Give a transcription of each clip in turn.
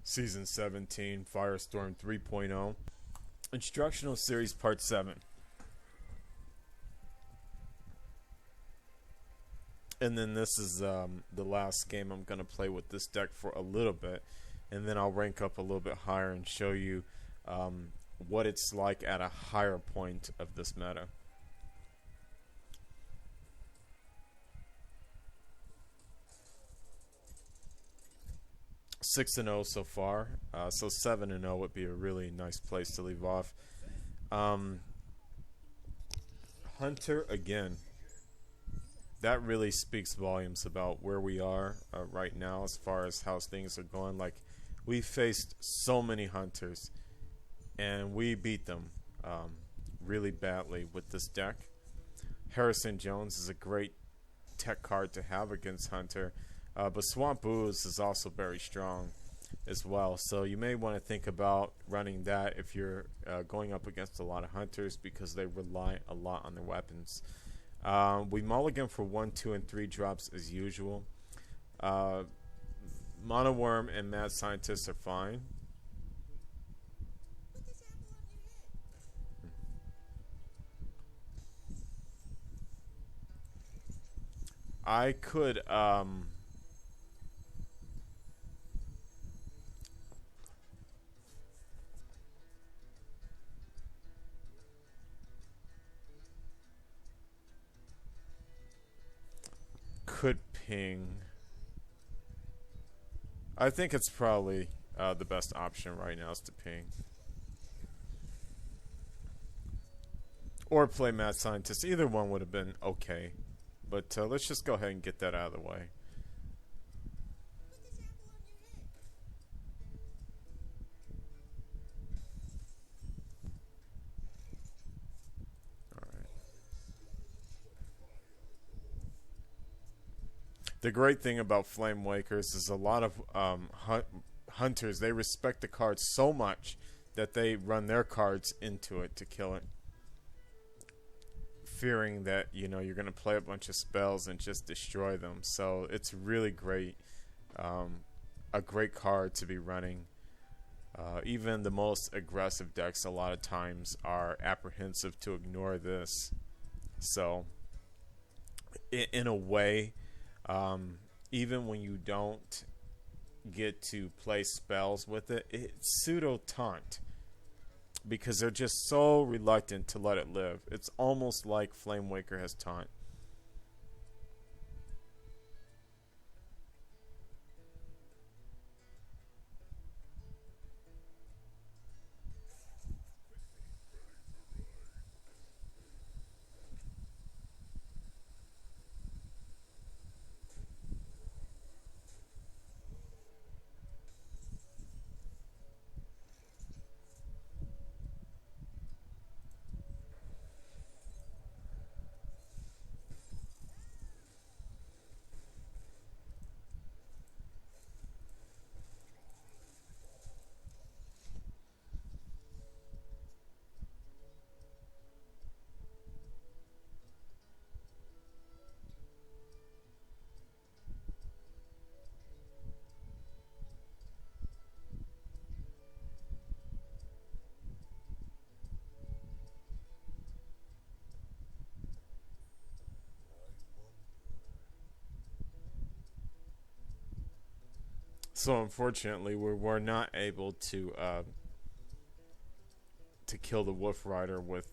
Season 17, Firestorm 3.0, Instructional Series Part 7. And then this is the last game I'm going to play with this deck for a little bit. And then I'll rank up a little bit higher and show you what it's like at a higher point of this meta. Six and 0 so far, so 7 and 0 would be a really nice place to leave off. Hunter again. That really speaks volumes about where we are right now as far as how things are going. Like, we faced so many hunters, and we beat them really badly with this deck. Harrison Jones is a great tech card to have against Hunter. But Swamp Ooze is also very strong as well. So you may want to think about running that if you're going up against a lot of hunters, because they rely a lot on their weapons. We mulligan for 1, 2, and 3 drops as usual. Mono Worm and Mad Scientist are fine. I could ping. I think it's probably the best option right now is to ping. Or play Mad Scientist. Either one would have been okay. But let's just go ahead and get that out of the way. The great thing about Flame Wakers is a lot of hunters, they respect the card so much that they run their cards into it to kill it, fearing that, you know, you're going to play a bunch of spells and just destroy them. So it's really great, a great card to be running. Even the most aggressive decks a lot of times are apprehensive to ignore this. So in a way, even when you don't get to play spells with it, it's pseudo taunt, because they're just so reluctant to let it live. It's almost like Flame Waker has taunt. So unfortunately, we were not able to kill the Wolf Rider with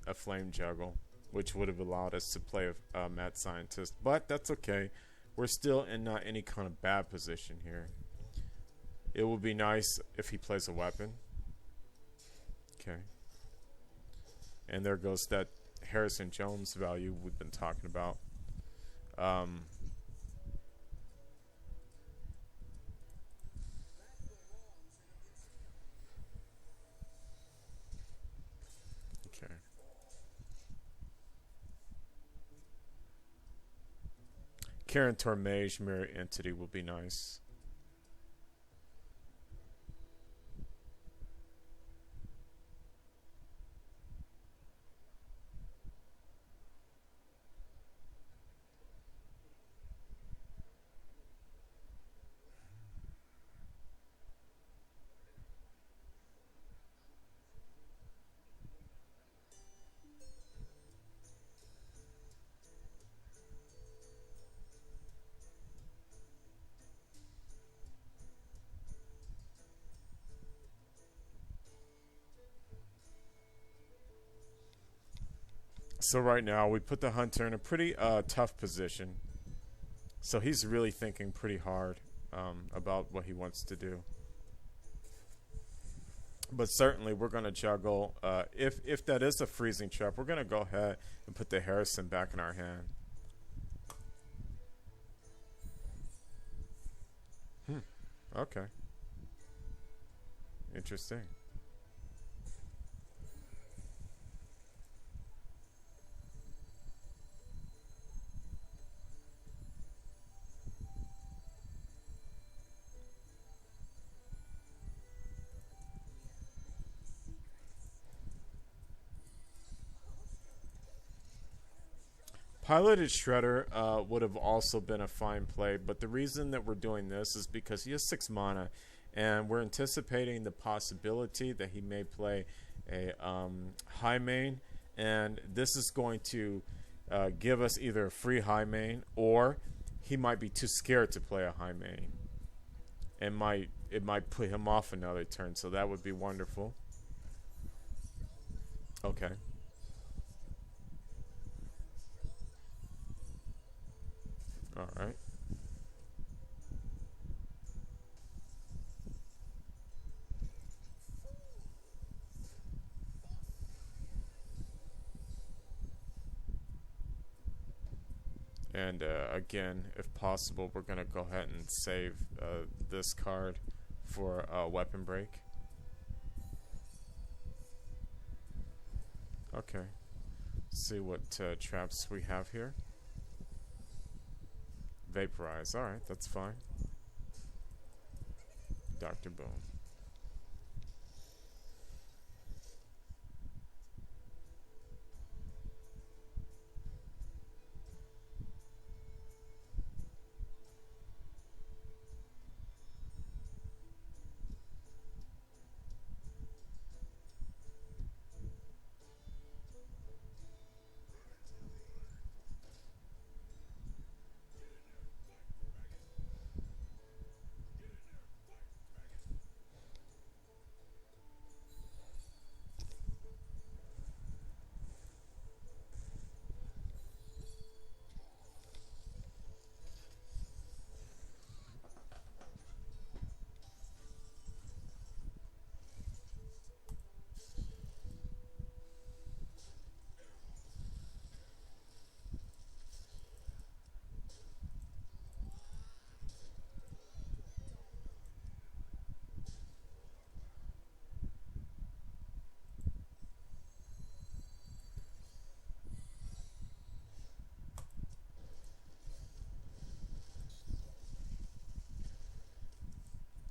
a Flame Juggle, which would have allowed us to play a Mad Scientist. But that's okay. We're still in not any kind of bad position here. It would be nice if he plays a weapon. Okay. And there goes that Harrison Jones value we've been talking about. Karentor Mage Mirror Entity will be nice. So right now we put the hunter in a pretty tough position. So he's really thinking pretty hard about what he wants to do. But certainly we're going to juggle. If that is a freezing trap, we're going to go ahead and put the Harrison back in our hand. Okay. Interesting. Piloted Shredder would have also been a fine play, but the reason that we're doing this is because he has 6 mana, and we're anticipating the possibility that he may play a high main, and this is going to give us either a free high main, or he might be too scared to play a high main. It might put him off another turn, so that would be wonderful. Okay. All right. And again, if possible, we're going to go ahead and save this card for weapon break. Okay. Let's see what traps we have here. Vaporize. Alright, that's fine. Dr. Boom.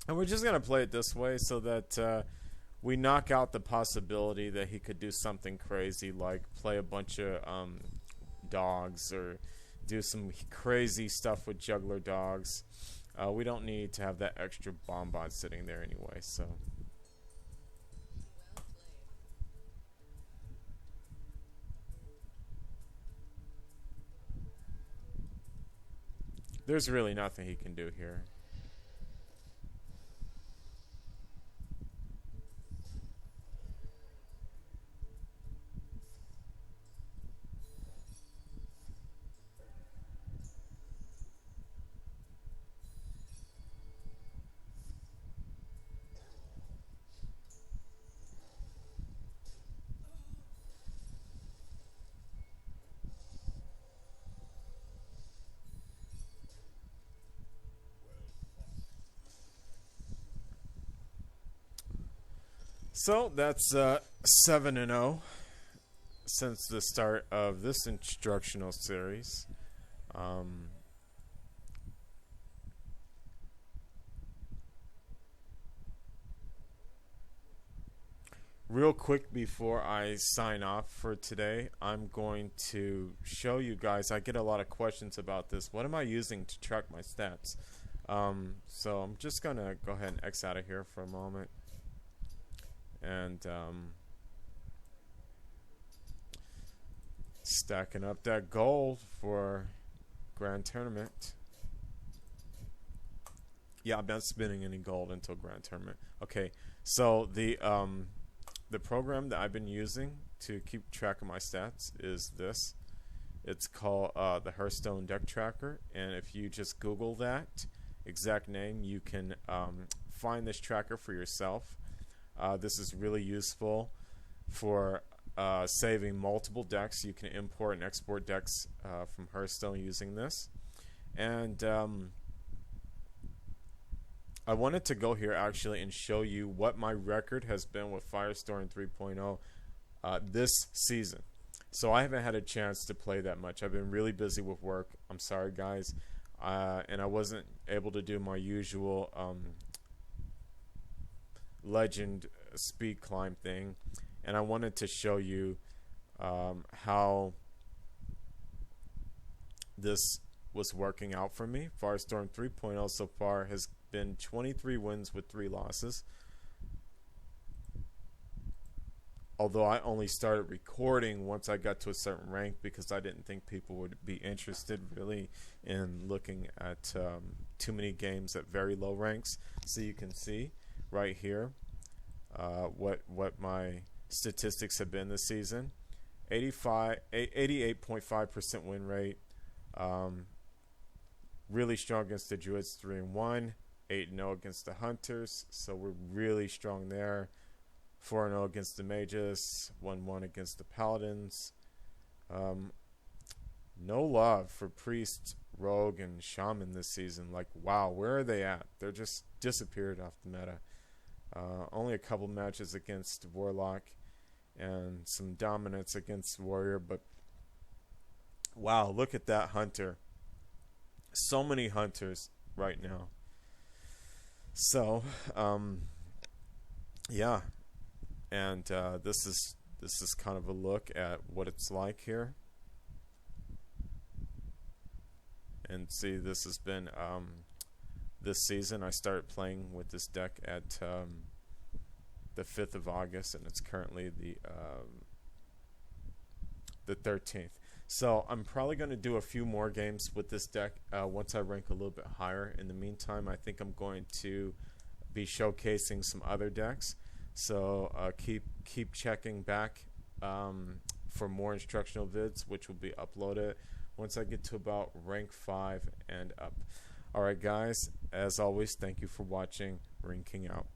And we're just going to play it this way so that we knock out the possibility that he could do something crazy like play a bunch of dogs or do some crazy stuff with juggler dogs. We don't need to have that extra bonbon sitting there anyway, so... There's really nothing he can do here. So that's 7-0 since the start of this instructional series. Real quick before I sign off for today, I'm going to show you guys. I get a lot of questions about this. What am I using to track my stats? So I'm just going to go ahead and X out of here for a moment. And stacking up that gold for Grand Tournament. Yeah, I'm not spending any gold until Grand Tournament. Okay, so the program that I've been using to keep track of my stats is this. It's called the Hearthstone Deck Tracker, and if you just Google that exact name, you can find this tracker for yourself. This is really useful for saving multiple decks. You can import and export decks from Hearthstone using this. And I wanted to go here actually and show you what my record has been with Firestorm 3.0 this season. So I haven't had a chance to play that much. I've been really busy with work. I'm sorry, guys. And I wasn't able to do my usual legend speed climb thing. And I wanted to show you how this was working out for me. Firestorm 3.0 so far has been 23 wins with 3 losses. Although I only started recording once I got to a certain rank because I didn't think people would be interested really in looking at too many games at very low ranks. So you can see right here what my statistics have been this season. 88.5% win rate. Really strong against the Druids, 3-1. 8-0 against the Hunters, so we're really strong there. 4-0 against the Mages, 1-1 against the Paladins. No love for Priest, Rogue, and Shaman this season. Like, wow, where are they at? They're just disappeared off the meta. Only a couple matches against Warlock and some dominance against Warrior, but wow, look at that Hunter. So many Hunters right now. So, yeah. And this is kind of a look at what it's like here. And see, this has been this season. I started playing with this deck at the 5th of August, and it's currently the 13th. So I'm probably going to do a few more games with this deck once I rank a little bit higher. In the meantime, I think I'm going to be showcasing some other decks. So keep checking back for more instructional vids, which will be uploaded once I get to about rank 5 and up. Alright guys, as always, thank you for watching. MarineKing out.